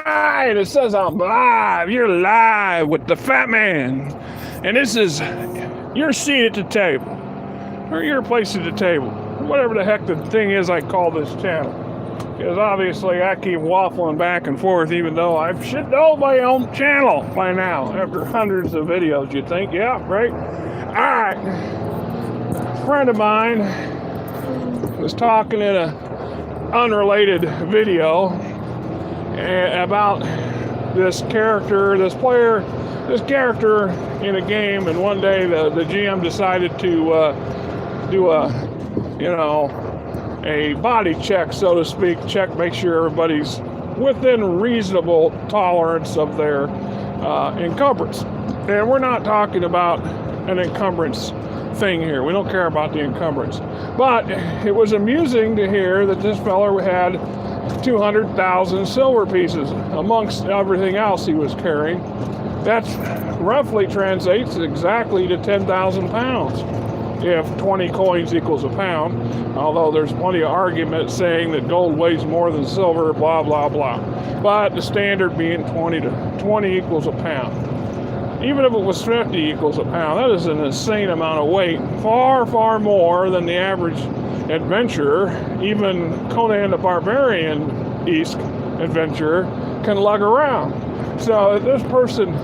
right, it says I'm live. You're live with the Fat Man. And this is your seat at the table. Or your place at the table. Whatever the heck the thing is I call this channel. Because obviously I keep waffling back and forth even though I should know my own channel by now. After hundreds of videos, you'd think. Yeah, right? Alright. A friend of mine was talking in a unrelated video about this character in a game, and one day the GM decided to do a body check, so to speak, make sure everybody's within reasonable tolerance of their encumbrance. And we're not talking about an encumbrance thing here. We don't care about the encumbrance. But it was amusing to hear that this fellow had 200,000 silver pieces amongst everything else he was carrying. That roughly translates exactly to 10,000 pounds if 20 coins equals a pound, although there's plenty of argument saying that gold weighs more than silver, blah, blah, blah. But the standard being 20 equals a pound. Even if it was 50 equals a pound, that is an insane amount of weight, far, far more than the average adventurer, even Conan the Barbarian-esque adventurer, can lug around. So if this person,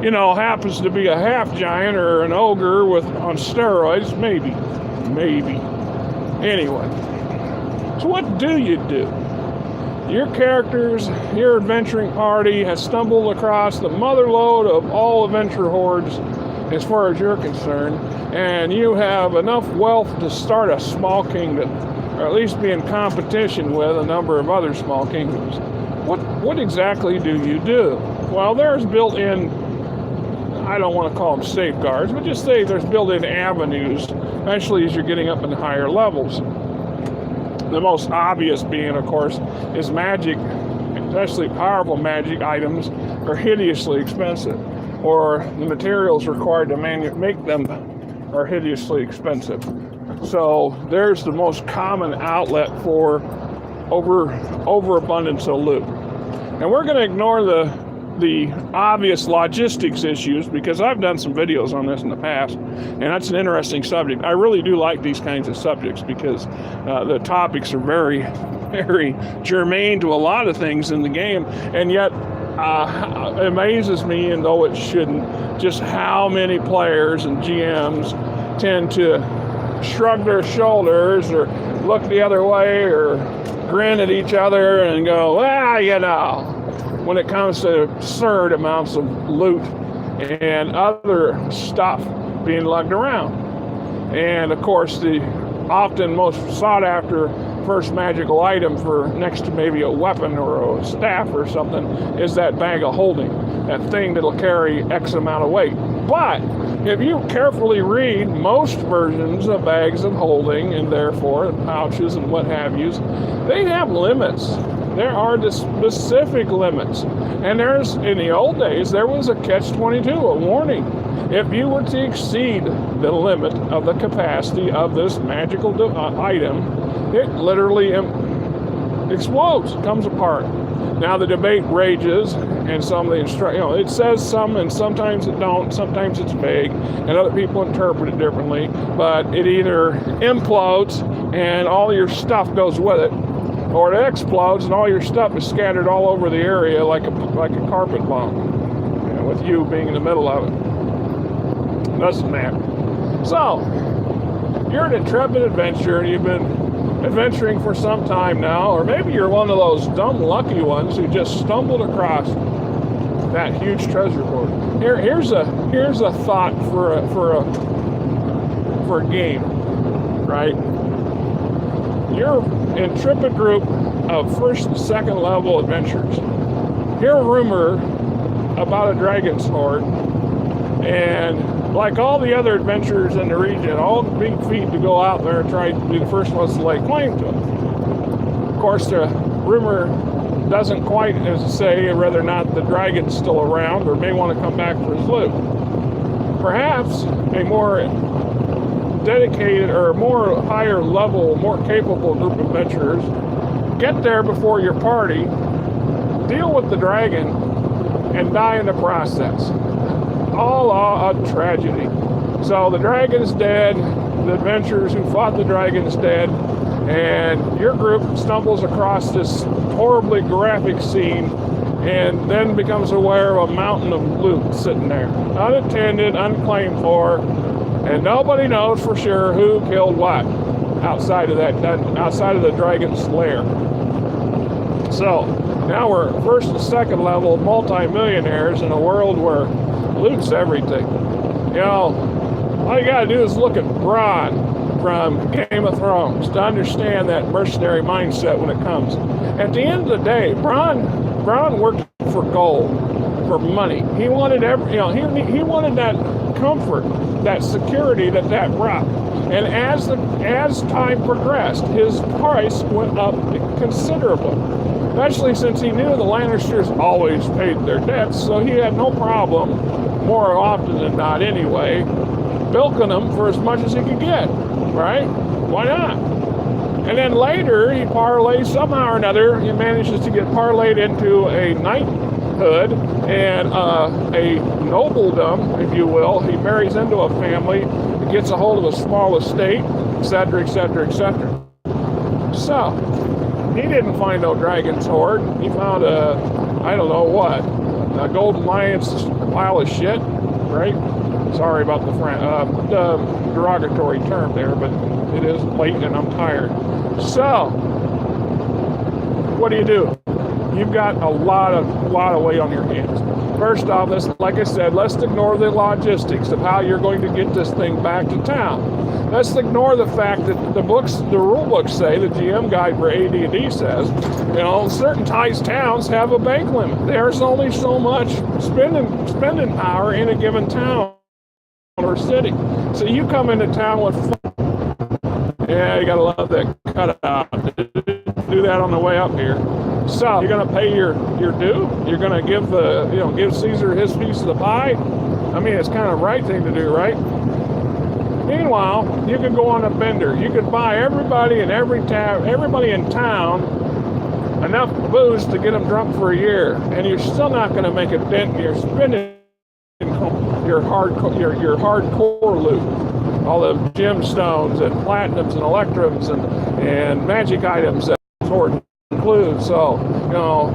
happens to be a half giant or an ogre on steroids, maybe. Anyway, so what do you do? Your characters, your adventuring party has stumbled across the mother lode of all adventure hordes as far as you're concerned, and you have enough wealth to start a small kingdom, or at least be in competition with a number of other small kingdoms. What exactly do you do? Well, there's built-in, I don't want to call them safeguards, but just say there's built-in avenues, especially as you're getting up in higher levels. The most obvious being, of course, is magic, especially powerful magic items, are hideously expensive, or the materials required to make them are hideously expensive. So there's the most common outlet for overabundance of loot. And we're going to ignore the obvious logistics issues, because I've done some videos on this in the past, and that's an interesting subject. I really do like these kinds of subjects because the topics are very, very germane to a lot of things in the game, and yet it amazes me, and though it shouldn't, just how many players and GMs tend to shrug their shoulders or look the other way or grin at each other and go, when it comes to absurd amounts of loot and other stuff being lugged around. And of course, the often most sought after first magical item for next to maybe a weapon or a staff or something is that bag of holding, that thing that'll carry X amount of weight. But if you carefully read most versions of bags of holding, and therefore pouches and what have yous, they have limits. There are the specific limits. And in the old days, there was a catch-22, a warning. If you were to exceed the limit of the capacity of this magical item, it literally explodes, comes apart. Now the debate rages, and some of the it says some, and sometimes it don't, sometimes it's vague, and other people interpret it differently, but it either implodes and all your stuff goes with it, or it explodes and all your stuff is scattered all over the area like a carpet bomb, with you being in the middle of it. Doesn't matter. So, you're an intrepid adventurer, and you've been adventuring for some time now, or maybe you're one of those dumb lucky ones who just stumbled across that huge treasure hoard. Here's a thought for a game, right? Your intrepid group of first and second level adventurers hear a rumor about a dragon's hoard, and like all the other adventurers in the region, all the big feet to go out there and try to be the first ones to lay claim to it. Of course, the rumor doesn't quite say whether or not the dragon's still around or may want to come back for his loot. Perhaps a more dedicated or more higher level, more capable group of adventurers get there before your party, deal with the dragon, and die in the process. All a tragedy. So the dragon's dead, the adventurers who fought the dragon's dead, and your group stumbles across this horribly graphic scene and then becomes aware of a mountain of loot sitting there, unattended, unclaimed for, and nobody knows for sure who killed what outside of the dragon's lair. So now we're first and second level multi-millionaires in a world where loot's everything. You know, all you gotta do is look at Bronn from Game of Thrones to understand that mercenary mindset when it comes. At the end of the day, Bronn worked for gold, for money. He wanted he wanted that comfort, that security that brought. And as time progressed, his price went up considerably. Especially since he knew the Lannisters always paid their debts, so he had no problem, more often than not anyway, bilking them for as much as he could get, right? Why not? And then later, he parlays, somehow or another, he manages to get parlayed into a knighthood and a nobledom, if you will. He marries into a family, gets a hold of a small estate, etc., etc., etc. So, he didn't find no dragon's hoard. He found a golden lion's pile of shit, right? Sorry about the derogatory term there, but it is late and I'm tired. So, what do? You've got a lot of weight on your hands. First off, like I said, let's ignore the logistics of how you're going to get this thing back to town. Let's ignore the fact that the rule books say, the GM guide for AD&D says, certain towns have a bank limit. There's only so much spending power in a given town or city. So you come into town with, you gotta love that cutout. Do that on the way up here. So you're gonna pay your due. You're gonna give give Caesar his piece of the pie. I mean, it's kind of the right thing to do, right? Meanwhile, you could go on a bender. You could buy everybody in town enough booze to get them drunk for a year, and you're still not going to make a dent in your spending your hardcore loot. All the gemstones and platinums and electrums and magic items that Hoard includes. So,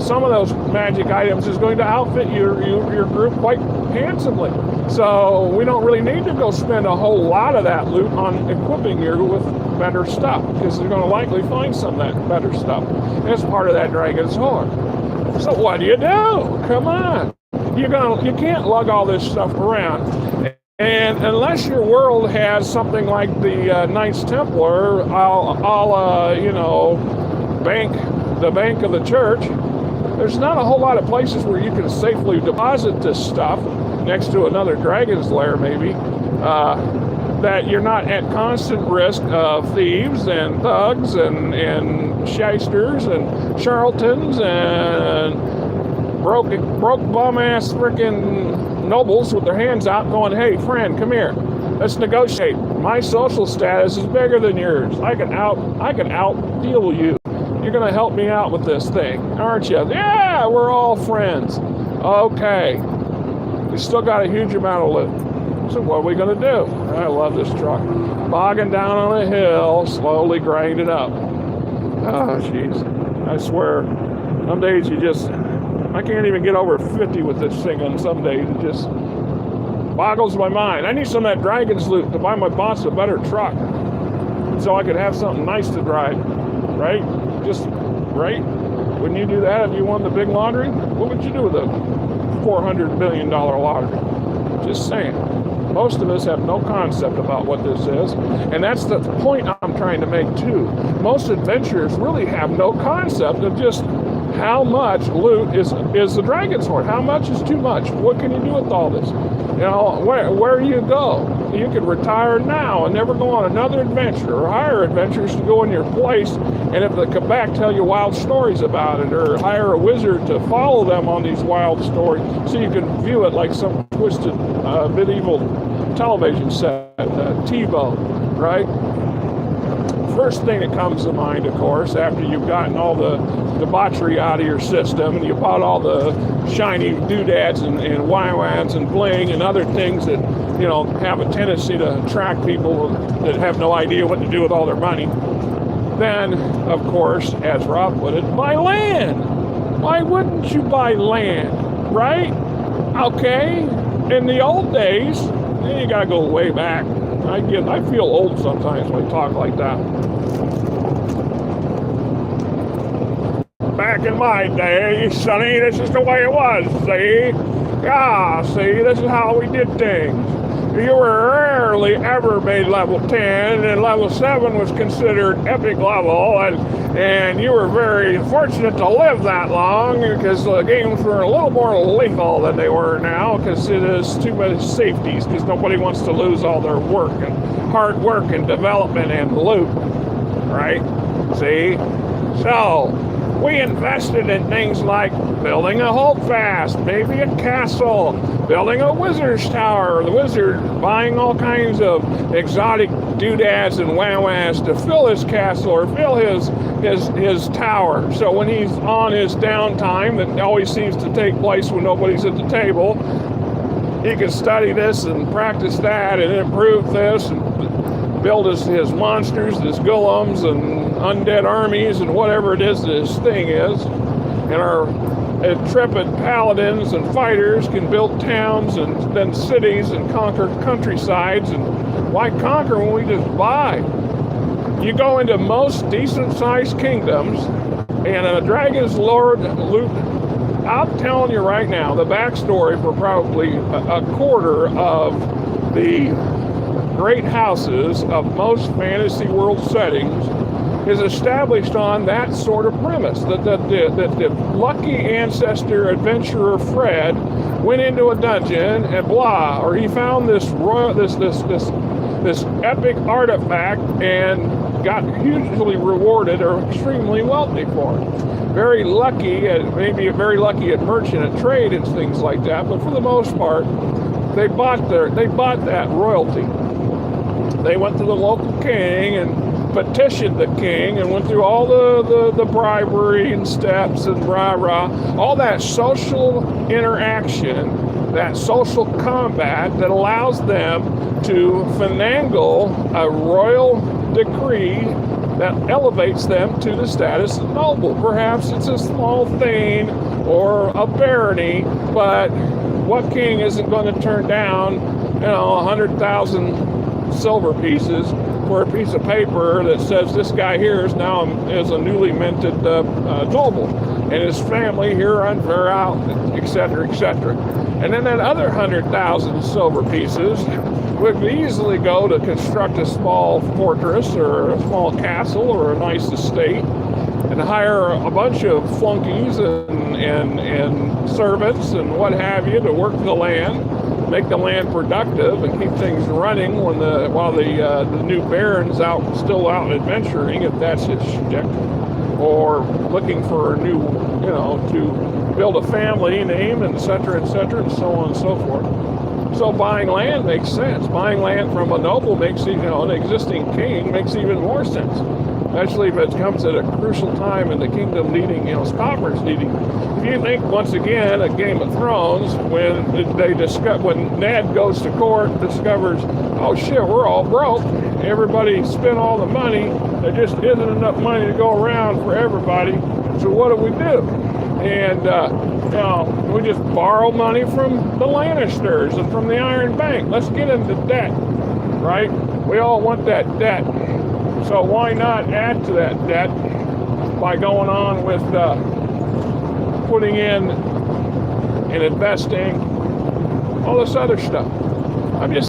some of those magic items is going to outfit your group quite handsomely. So we don't really need to go spend a whole lot of that loot on equipping you with better stuff, because you're going to likely find some of that better stuff. It's part of that dragon's hoard. So what do? Come on. You can't lug all this stuff around. And unless your world has something like the Knights Templar, the bank of the church, there's not a whole lot of places where you can safely deposit this stuff next to another dragon's lair, maybe, that you're not at constant risk of thieves and thugs and shysters and charlatans and broke bum-ass frickin' nobles with their hands out going, hey, friend, come here. Let's negotiate. My social status is bigger than yours. I can out deal you. You're going to help me out with this thing, aren't you? Yeah, we're all friends. Okay. We still got a huge amount of loot. So what are we going to do? I love this truck. Bogging down on a hill, slowly grind it up. Oh, jeez. I swear, some days I can't even get over 50 with this thing on some days. It just boggles my mind. I need some of that dragon's loot to buy my boss a better truck so I could have something nice to drive, right? Right? Wouldn't you do that if you won the big lottery? What would you do with a $400 billion lottery? Just saying. Most of us have no concept about what this is, and that's the point I'm trying to make too. Most adventurers really have no concept of just how much loot is the dragon's hoard. How much is too much? What can you do with all this? Where do you go? You could retire now and never go on another adventure, or hire adventurers to go in your place, and if they come back, tell you wild stories about it, or hire a wizard to follow them on these wild stories so you can view it like some twisted medieval television set, TiVo, right? first thing that comes to mind, of course, after you've gotten all the debauchery out of your system and you bought all the shiny doodads and wah-wahs and bling and other things that, you know, have a tendency to attract people that have no idea what to do with all their money, then, of course, as Rob put it, buy land. Why wouldn't you buy land, right? Okay, in the old days, you gotta go way back. I feel old sometimes when I talk like that. Back in my day, Sonny, this is the way it was, see? Yeah, see, this is how we did things. You were rarely ever made level 10, and level 7 was considered epic level, and you were very fortunate to live that long because the games were a little more lethal than they were now because it is too many safeties because nobody wants to lose all their work and hard work and development and loot, right? See? So, we invested in things like building a holdfast, maybe a castle, building a wizard's tower, the wizard buying all kinds of exotic doodads and wah-wahs to fill his castle or fill his tower. So when he's on his downtime, that always seems to take place when nobody's at the table, he can study this and practice that and improve this and build his monsters, his golems and undead armies and whatever it is that his thing is. And our intrepid paladins and fighters can build towns and then cities and conquer countrysides. And why conquer when we just buy? You go into most decent-sized kingdoms and a dragon's lord loot. I'm telling you right now, the backstory for probably a quarter of the great houses of most fantasy world settings is established on that sort of premise, that the lucky ancestor adventurer Fred went into a dungeon and blah, or he found this epic artifact and got hugely rewarded or extremely wealthy for it. Very lucky, maybe very lucky at merchant and trade and things like that, but for the most part, they bought that royalty. They went to the local king and petitioned the king and went through all the bribery and steps and rah-rah, all that social interaction, that social combat that allows them to finagle a royal decree that elevates them to the status of noble. Perhaps it's a small thing or a barony, but what king isn't going to turn down, 100,000 silver pieces for a piece of paper that says this guy here is a newly minted noble, and his family here on far out, etc., etc. And then that other 100,000 silver pieces would easily go to construct a small fortress or a small castle or a nice estate, and hire a bunch of flunkies and servants and what have you to work the land, make the land productive and keep things running while the new baron's still out adventuring, if that's his shtick, or looking for a new, to build a family name, et cetera, and so on and so forth. So buying land makes sense. Buying land from a noble makes, an existing king makes even more sense. Especially if it comes at a crucial time in the kingdom needing, coppers needing. If you think, once again, a Game of Thrones, when Ned goes to court, discovers, oh shit, we're all broke. Everybody spent all the money. There just isn't enough money to go around for everybody. So what do? And, we just borrow money from the Lannisters and from the Iron Bank. Let's get into debt, right? We all want that debt. So why not add to that debt by going on with putting in and investing, all this other stuff? I'm just